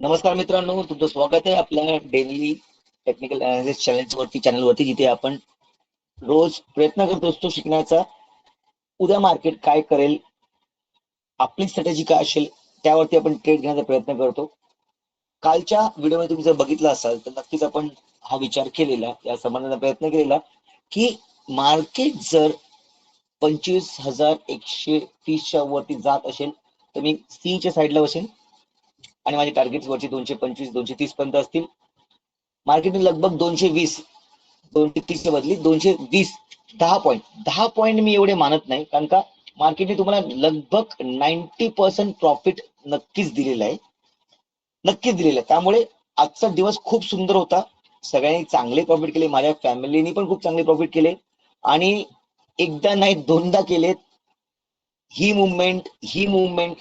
नमस्कार मित्रांनो, तुमचं स्वागत आहे आपल्या डेली टेक्निकल अनालिसिस चॅनलवरती जिथे आपण रोज प्रयत्न करत असतो शिकण्याचा. उद्या मार्केट काय करेल, आपली स्ट्रॅटेजी काय असेल, त्यावरती आपण ट्रेड घेण्याचा प्रयत्न करतो. कालच्या व्हिडिओमध्ये तुम्ही जर बघितलं असाल तर नक्कीच आपण हा विचार केलेला, या संबंधाचा प्रयत्न केलेला की मार्केट जर 25,130च्या वरती जात असेल तर मी च्या साईडला बसेन आणि माझे टार्गेट वरती 225 230 पर्यंत असतील. मार्केटने लगभग 220 230च्या बदली 220 10 पॉईंट मी एवढे मानत नाही, कारण का मार्केटने तुम्हाला लगभग 90% प्रॉफिट नक्कीच दिलेलं आहे. त्यामुळे आजचा दिवस खूप सुंदर होता. सगळ्यांनी चांगले प्रॉफिट केले, माझ्या फॅमिलीनी पण खूप चांगले प्रॉफिट केले आणि एकदा नाही दोनदा केलेत. ही मुवमेंट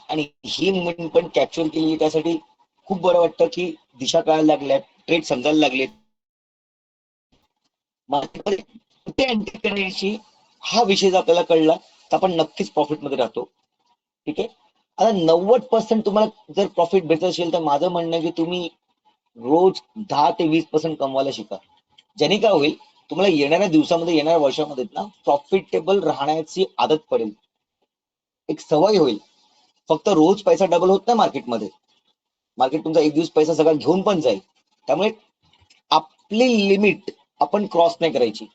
आणि ही मुवमेंट पण कॅप्चर केली, त्यासाठी खूप बरं वाटतं की दिशा कळायला लागल्या, ट्रेड समजायला लागले. मार्केटमध्ये कुठे एंट्री करायची हा विषय जर आपल्याला कळला तर आपण नक्कीच प्रॉफिट मध्ये राहतो. ठीक आहे. आता 90% तुम्हाला जर प्रॉफिट भेटत असेल तर माझं म्हणणं आहे की तुम्ही रोज 10 ते 20% कमवायला शिका. ज्याने काय होईल, तुम्हाला येणाऱ्या दिवसामध्ये येणाऱ्या वर्षामध्ये ना प्रॉफिटेबल राहण्याची आदत पडेल, एक सवय होईल. फक्त रोज पैसा डबल होत नाही मार्केटमध्ये. मार्केट तुमचा एक दिवस पैसा सगळा घेऊन पण जाईल. त्यामुळे आपली लिमिट आपण क्रॉस नाही करायची.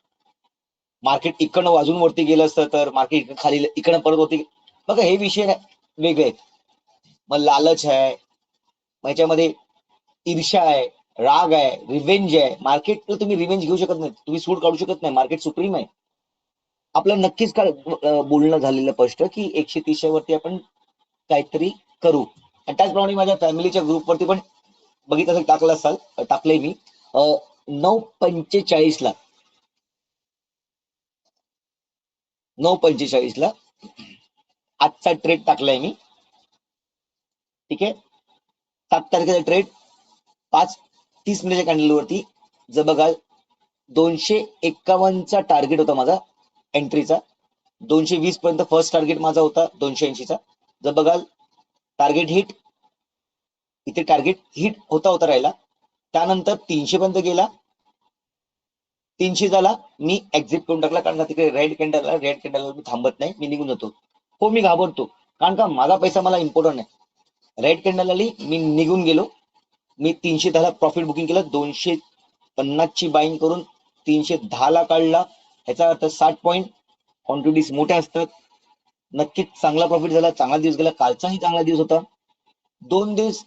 मार्केट इकडनं वाजून वरती गेलं असतं तर मार्केट खाली इकडनं परत होती. बघा हे विषय वेगळे आहेत. मग लालच आहे, मग याच्यामध्ये ईर्ष्या आहे, राग आहे, रिव्हेंज आहे. मार्केटला तुम्ही रिव्हेंज घेऊ शकत नाही, तुम्ही सूट काढू शकत नाही. मार्केट सुप्रीम आहे. आपलं नक्कीच काय बोलणं झालेलं स्पष्ट की 130च्या वरती आपण काहीतरी करू. आणि त्याचप्रमाणे माझ्या फॅमिलीच्या ग्रुपवरती पण बघितलं असेल, टाकलं असाल, टाकलंय मी 9:45ला 9:45ला आजचा ट्रेड टाकलाय मी. ठीक आहे. 7 तारखेचा ट्रेड 5:30 कॅन्डल वरती जर बघाल 251चा टार्गेट होता माझा एंट्रीचा. 220 पर्यंत फर्स्ट टार्गेट माझा होता 280चा. जर बघाल टार्गेट हिट, इथे टार्गेट हिट होता राहिला. त्यानंतर 300 पर्यंत गेला. 300 झाला, मी एक्झिट करून टाकला, कारण का तिकडे रेड कॅन्डल मी थांबत नाही, मी निघून जातो. हो, मी घाबरतो, कारण का माझा पैसा मला इम्पॉर्टंट आहे. रेड कॅन्डल आली, मी निघून गेलो. मी 310ला प्रॉफिट बुकिंग केलं, 250ची बाईंग करून 310ला काढला. ह्याचा अर्थ 60 पॉईंट. क्वांटिटीज मोठ्या असतात. नक्कीच चांगला प्रॉफिट झाला, चांगला दिवस गेला. कालचाही चांगला दिवस होता. 2 दिवस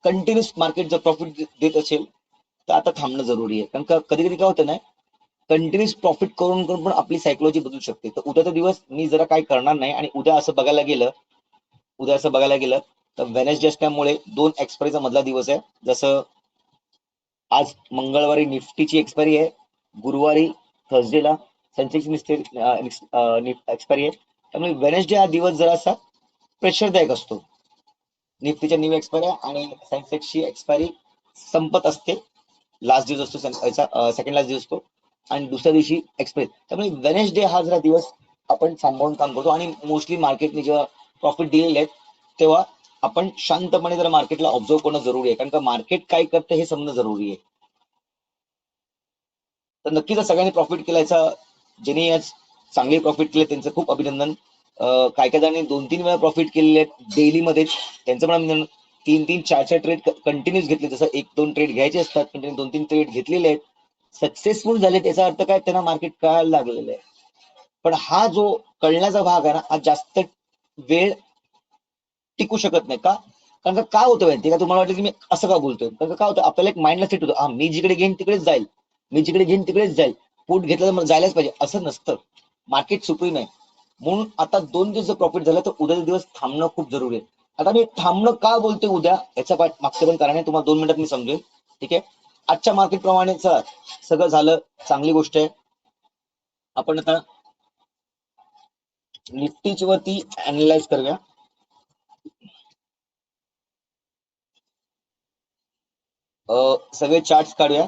कंटिन्युअस मार्केट जर प्रॉफिट देत असेल तर आता थांबणं जरुरी आहे, कारण का कधी कधी काय होतं ना, कंटिन्युअस प्रॉफिट करून करून पण आपली सायकोलॉजी बदलू शकते. तर उद्याचा दिवस मी जरा काय करणार नाही. आणि उद्या असं बघायला गेलं तर वेनेसडे असल्यामुळे 2 एक्सपायरीचा मधला दिवस आहे. जसं आज मंगळवारी निफ्टीची एक्सपायरी आहे, गुरुवारी थर्सडेला सेन्सेक्स एक्सपायरी आहे. त्यामुळे वेनेसडे हा दिवस जरासा प्रेशरदायक असतो. निफ्टीच्या न्यू एक्सपायरी आणि सेन्सेक्सची एक्सपायरी संपत असते. लास्ट दिवस असतो, सेकंड लास्ट दिवस असतो आणि दुसऱ्या दिवशी एक्सपायरी. त्यामुळे वेनेसडे हा जरा दिवस आपण सांभाळून काम करतो. आणि मोस्टली मार्केटने जेव्हा प्रॉफिट दिलेले आहेत तेव्हा आपण शांतपणे जरा मार्केटला ऑब्झर्व करणं जरुरी आहे, कारण का मार्केट काय करतं हे समजणं जरुरी आहे. तर नक्कीच सगळ्यांनी प्रॉफिट केल्याचा, ज्यांनी आज चांगले प्रॉफिट केले त्यांचं खूप अभिनंदन. काय काय जणांनी 2-3 वेळा प्रॉफिट केलेले आहेत डेली मध्ये, त्यांचं पण अभिनंदन. 3-3, 4-4 ट्रेड कंटिन्यूस घेतले. जसं 1-2 ट्रेड घ्यायचे असतात, पण त्यांनी 2-3 ट्रेड घेतलेले आहेत, सक्सेसफुल झाले. त्याचा अर्थ काय, त्यांना मार्केट कळायला लागलेलं आहे. पण हा जो कळण्याचा भाग आहे ना, हा जास्त वेळ टिकू शकत नाही. का? कारण का काय होतं माहिती का, तुम्हाला वाटतं की मी असं का बोलतोय, कारण का काय होतं, आपल्याला एक माइंडला सेट होतं, मी जिकडे घेईन तिकडेच जाईल, मी जिकडे घेईन तिकडेच जाईल, पुट घेतलं तर जायलाच पाहिजे. असं नसतं. मार्केट सुप्रीम आहे. म्हणून आता 2 दिवस जर प्रॉफिट झालं तर उद्याचा दिवस थांबणं खूप जरुरी आहे. आता मी थांबणं का बोलतोय उद्या, याचा मागचं पण कारण आहे, तुम्हाला 2 मिनिटात मी समजेल. ठीक आहे. आजच्या मार्केट प्रमाणे सगळं झालं, चांगली गोष्ट आहे. आपण आता निफ्टीची वरती अनालाइज करूया. सगळे चार्ट काढूया.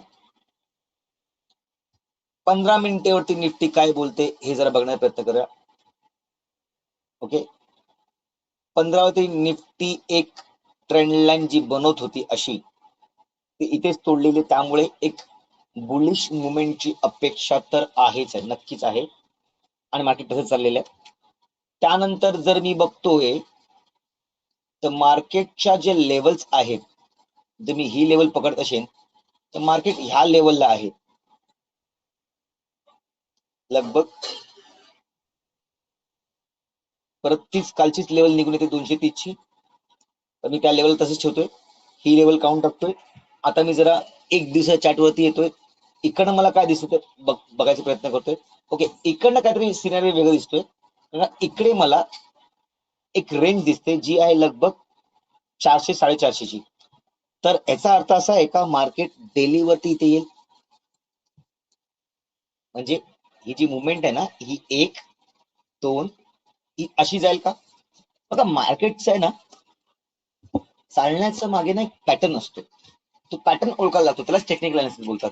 15 मिनिटेवरती निफ्टी काय बोलते हे जरा बघण्याचा प्रयत्न करूया. ओके. 15वरती निफ्टी एक ट्रेंड लाईन जी बनवत होती अशी ती इथेच तोडलेली, त्यामुळे एक बुलिश मुवमेंटची अपेक्षा तर आहेच आहे, नक्कीच आहे, आणि मार्केट तसंच चाललेलं आहे. त्यानंतर जर मी बघतोय तर मार्केटच्या जे लेवल्स आहेत, जर मी ही लेवल पकडत असेल तर मार्केट ह्या लेवलला आहे, लगभग परत तीच कालचीच लेवल निघून येते 230 ची, तर मी त्या लेवल तसंच ठेवतोय, ही लेवल काउंट टाकतोय. आता मी जरा एक दिवसा चॅट वरती येतोय, इकडनं मला काय दिसतोय बघायचा प्रयत्न करतोय. ओके, इकडनं काहीतरी सिनारिओ वेगळं दिसतोय, इकडे मला एक रेंज दिसते जी आहे लगभग 400 450 ची. तर याचा अर्थ असा आहे का मार्केट डेली वरती इथे येईल, म्हणजे ही जी मुवमेंट आहे ना, ही 1 2 ही अशी जाईल का? बघा मार्केटचं आहे ना, चालण्याचा मागे ना एक पॅटर्न असतो, तो पॅटर्न ओळखायला लागतो, त्यालाच टेक्निकल अनालिसिस बोलतात.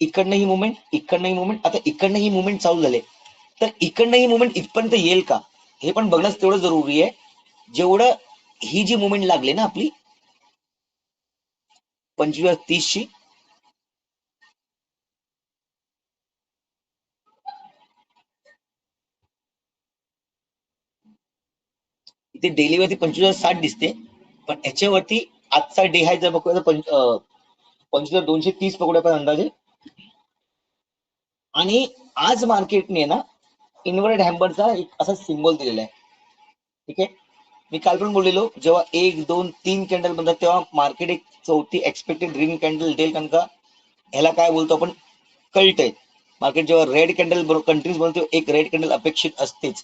इकडनं ही मुवमेंट, इकडनं ही मुवमेंट, आता इकडनं ही मुवमेंट चालू झाले, तर इकडनं ही मुवमेंट इथपर्यंत येईल का हे पण बघणं तेवढं जरुरी आहे, जेवढं ही जी मुवमेंट लागली ना आपली 25-30 ची, इथे डेली वरती 25,060 दिसते, पण याच्यावरती आजचा डे आहे जर बघूया तर 25,230 पकडूया पण अंदाजे, आणि आज मार्केटने ना इन्व्हर्टेड हॅम्बरचा एक असा सिम्बॉल दिलेला आहे. ठीक आहे, मी काल पण बोललेलो, जेव्हा 1 2 3 कॅन्डल बनतात तेव्हा मार्केट एक चौथी एक्सपेक्टेड ग्रीन कॅन्डल देईल, कारण का ह्याला काय बोलतो आपण, कल्ट आहे. मार्केट जेव्हा रेड कॅन्डल कंट्रीज बनतो, एक रेड कॅन्डल अपेक्षित असतेच.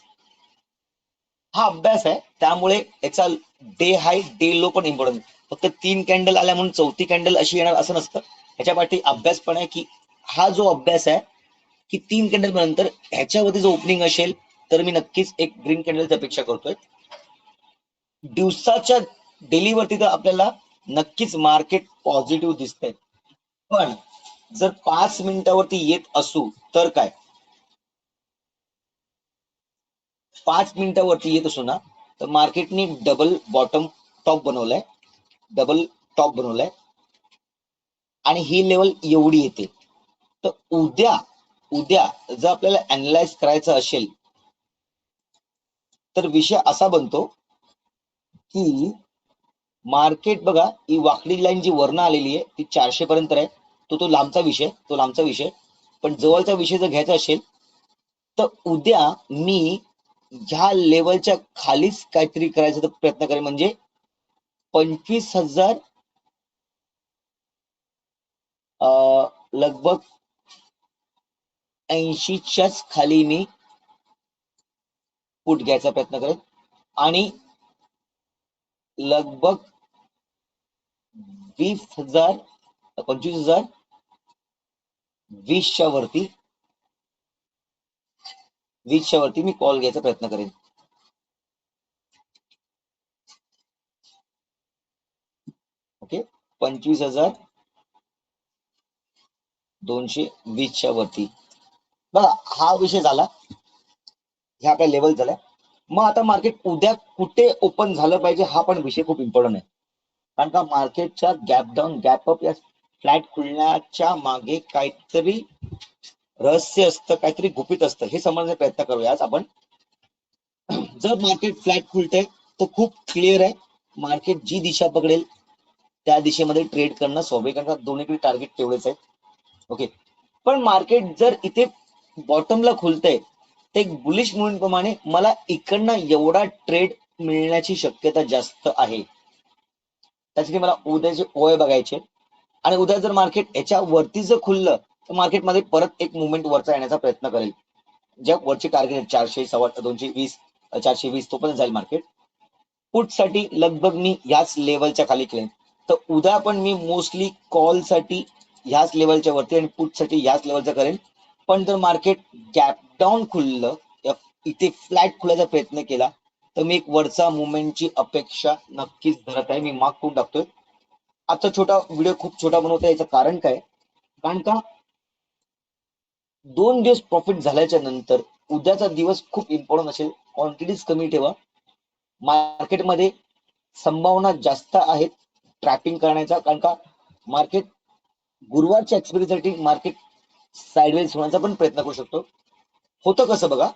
हा अभ्यास आहे, त्यामुळे याचा डे हाय डे लो पण इम्पॉर्टंट. फक्त 3 कॅन्डल आल्या म्हणून चौथी कॅन्डल अशी येणार असं नसतं, ह्याच्या पाठी अभ्यास पण आहे, की हा जो अभ्यास आहे की 3 कॅन्डल नंतर ह्याच्यावरती जो ओपनिंग असेल तर मी नक्कीच एक ग्रीन कॅन्डलची अपेक्षा करतोय. दिवसाच्या डेलीवरती तर आपल्याला नक्कीच मार्केट पॉझिटिव्ह दिसतंय, पण जर 5 मिनिटावरती येत असू तर काय, 5 मिनिटावरती येत असू ना, तर मार्केटने डबल बॉटम टॉप बनवलाय, डबल टॉप बनवलाय, आणि ही लेवल एवढी येते. तर उद्या उद्या जर आपल्याला अनालाइज करायचं असेल तर विषय असा बनतो की मार्केट बघा, ही वाकडी लाईन जी वर्ण आलेली आहे ती 400 पर्यंत आहे, तो लांबचा विषय, पण जवळचा विषय जर घ्यायचा असेल तर उद्या मी ह्या लेवलच्या खालीच काहीतरी करायचा प्रयत्न करेन, म्हणजे 25,000 लगभग 80च्याच खाली मी पुट घ्यायचा प्रयत्न करेन, आणि लगभग 20,000 25,000 20च्या वरती मी कॉल घ्यायचा प्रयत्न करेन. ओके, 25,220च्या वरती. बघा हा विषय झाला, ह्या आपल्या लेवल झाल्या. मग आता मार्केट उद्या कुठे ओपन झालं पाहिजे हा पण विषय खूप इम्पॉर्टंट आहे, कारण का मार्केटच्या गॅप डाऊन गॅप अप या फ्लॅट खुलण्याच्या मागे काहीतरी रहस्य असतं, काहीतरी गुपित असतं, हे समजण्याचा प्रयत्न करूया आज आपण. जर मार्केट फ्लॅट खुलतंय तर खूप क्लिअर आहे, मार्केट जी दिशा पकडेल त्या दिशेमध्ये ट्रेड करणं स्वाभाविक, दोन्हीकडे टार्गेट तेवढेच आहेत. ओके, पण मार्केट जर इथे बॉटमला खुलतंय ते एक बुलिश मुवमेंट प्रमाणे मला इकडनं एवढा ट्रेड मिळण्याची शक्यता जास्त आहे, त्यासाठी मला उद्याचे ओय बघायचे, आणि उद्या जर मार्केट याच्या वरती जर खुललं तर मार्केटमध्ये परत एक मुवमेंट वरचा येण्याचा प्रयत्न करेल, ज्या वरचे टार्गेट 400 220 420 तो पण जाईल मार्केट. पुट साठी लगभग मी याच लेवलच्या खाली केले, तर उद्या पण मी मोस्टली कॉल साठी ह्याच लेवलच्या वरती आणि पुट साठी ह्याच लेवलचा करेन. पण जर मार्केट गॅप डाऊन खुललं, इथे फ्लॅट खुलायचा प्रयत्न केला तर मी एक वरचा मुवमेंटची अपेक्षा नक्कीच धरत आहे, मी मार्क करून टाकतोय. आता छोटा व्हिडिओ खूप छोटा बनवतोय, याचं कारण काय, कारण का 2 दिवस प्रॉफिट झाल्याच्या नंतर उद्याचा दिवस खूप इम्पॉर्टंट असेल, क्वांटिटीज कमी ठेवा. मार्केटमध्ये संभावना जास्त आहेत ट्रॅपिंग करण्याचा, कारण का मार्केट गुरुवारच्या एक्सपायरीसाठी मार्केट साइडवेज होण्याचा पण प्रयत्न करू शकतो. होतं कसं बघा,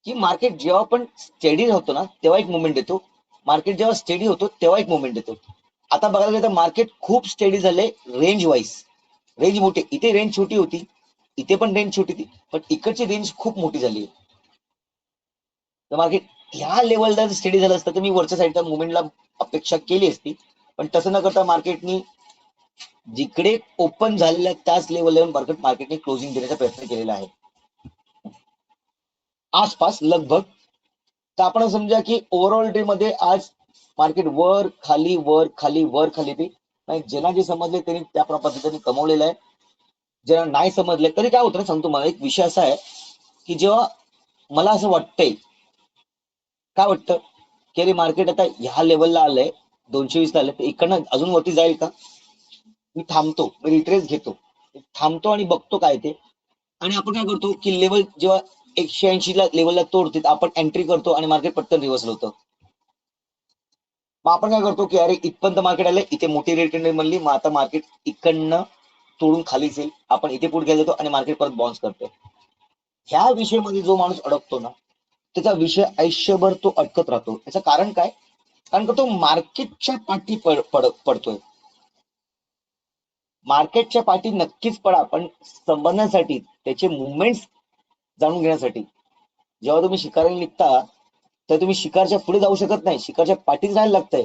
की मार्केट जेव्हा पण स्टेडी होतो ना तेव्हा एक मुवमेंट येतो, मार्केट जेव्हा स्टेडी होतो तेव्हा एक मुवमेंट येतो. आता बघायला गेलं तर मार्केट खूप स्टेडी झाले रेंज वाईज, रेंज मोठी, इथे रेंज छोटी होती, इथे पण रेंज छोटी होती, पण इकडची रेंज खूप मोठी झाली. तर मार्केट ह्या लेवलला स्टेडी झालं असतं तर मी वरच्या साईडच्या मुवमेंटला अपेक्षा केली असती, पण तसं न करता मार्केटनी जिकडे ओपन झालेल्या त्याच लेवलला मार्केटने क्लोजिंग देण्याचा प्रयत्न केलेला आहे आसपास लगभग. तर आपण समजा की ओव्हरऑल डे मध्ये आज मार्केट वर खाली वर खाली वर खाली ते ज्यांना जे समजले त्यांनी त्या पद्धतीने कमवलेलं आहे. ज्यांना नाही समजले तरी काय होतं सांगतो मला, एक विषय असा आहे की जेव्हा मला असं वाटतंय, काय वाटतं की अरे मार्केट आता ह्या लेवलला आलंय 220 ला आलंय, तर इकडनं अजून वरती जाईल का, मी थांबतो, मी रिट्रेस घेतो, थांबतो आणि बघतो काय ते. आणि आपण काय करतो की लेवल जेव्हा 180 ला लेवलला तोडते आपण एंट्री करतो आणि मार्केट पटकन रिव्हर्सल होतं. मग आपण काय करतो की अरे इथपर्यंत मार्केट आलंय, इथे मोठी रेट म्हणली, मग आता मार्केट इकडनं तोडून खालीच येईल, आपण इथे पुढे घ्यायला जातो आणि मार्केट परत बाउन्स करतो. ह्या विषयामध्ये जो माणूस अडकतो ना त्याचा विषय आयुष्यभर तो अटकत राहतो. याचं कारण काय, कारण का तो मार्केटच्या पाठी पडतोय. मार्केटच्या पाठी नक्कीच पडा, पण समजण्यासाठी त्याचे मुवमेंट्स जाणून घेण्यासाठी. जेव्हा तुम्ही शिकारायला निघता तर तुम्ही शिकारच्या पुढे जाऊ शकत नाही, शिकारच्या पाठीच राहायला लागतंय.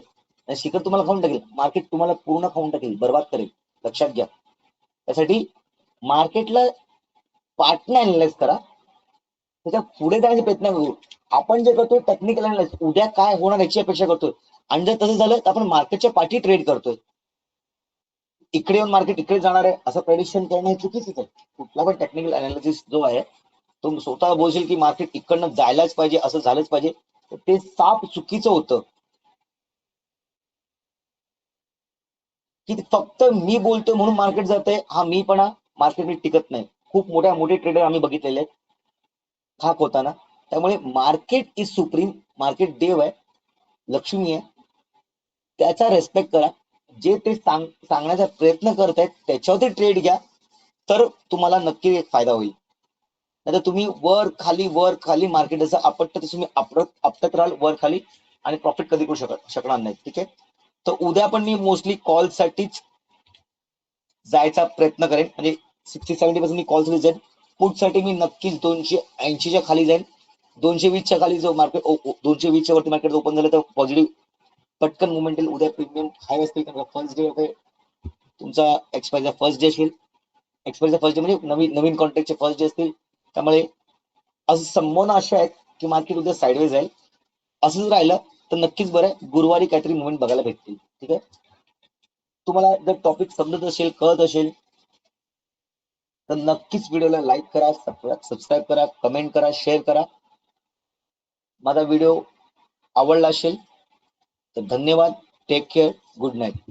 आणि शिकार तुम्हाला खाऊन टाकेल, मार्केट तुम्हाला पूर्ण खाऊन टाकेल, बर्बाद करेल, लक्षात घ्या. त्यासाठी मार्केटला पार्टने अनालाइज करा, त्याच्या पुढे जाण्याचा प्रयत्न करू. आपण जे करतो टेक्निकल अनालाइज, उद्या काय होणार याची अपेक्षा करतोय, आणि जर तसं झालं तर आपण मार्केटच्या पाठी ट्रेड करतोय. इकडे येऊन मार्केट इकडे जाणार आहे असं प्रेडिक्शन करणं हे चुकीचंच आहे. कुठला पण टेक्निकल अनालिसिस जो आहे तो स्वतः बोलशील की मार्केट इकडनं जायलाच पाहिजे, असं झालंच पाहिजे, तर ते साप चुकीचं होतं. की फक्त मी बोलतोय म्हणून मार्केट जातंय, हा मीपणा मार्केटमध्ये टिकत नाही. खूप मोठे ट्रेडर आम्ही बघितलेले आहेत खाक होताना. त्यामुळे मार्केट इज सुप्रीम, मार्केट देव आहे, लक्ष्मी आहे, त्याचा रेस्पेक्ट करा. जे ते सांगण्याचा प्रयत्न करतायत त्याच्यावरती ट्रेड घ्या, तर तुम्हाला नक्की एक फायदा होईल. नाहीतर तुम्ही वर खाली मार्केट जसं आपटत तसं तुम्ही आपटत राहाल वर खाली, आणि प्रॉफिट कधी करू शकणार नाही. ठीक आहे, तर उद्या पण मी मोस्टली कॉल साठीच जायचा प्रयत्न करेन, म्हणजे 60-70% मी कॉल साठी जाईन. पुट साठी मी नक्कीच 280च्या खाली जाईन, 220च्या खाली जो मार्केट 220च्या वरती मार्केट ओपन झालं तर पॉझिटिव्ह पटकन मुवमेंट येईल. उद्या प्रीमियम हाय असतील, कारण फर्स्ट डे वगैरे तुमचा एक्सपायरीचा फर्स्ट डे असेल, एक्सपायरीचा फर्स्ट डे म्हणजे नवीन कॉन्ट्रॅक्टचे फर्स्ट डे असतील. त्यामुळे असं संभावना अशा आहेत की मार्केट उद्या साईडवेज जाईल. असंच राहिलं तर नक्कीच बरं आहे, गुरुवारी काहीतरी मुवमेंट बघायला भेटतील. ठीक आहे, तुम्हाला जर टॉपिक समजत असेल, कळत असेल, तर नक्कीच व्हिडिओला लाईक करा, सबस्क्राईब करा, कमेंट करा, शेअर करा. माझा व्हिडिओ आवडला असेल तर धन्यवाद. Take care, good night.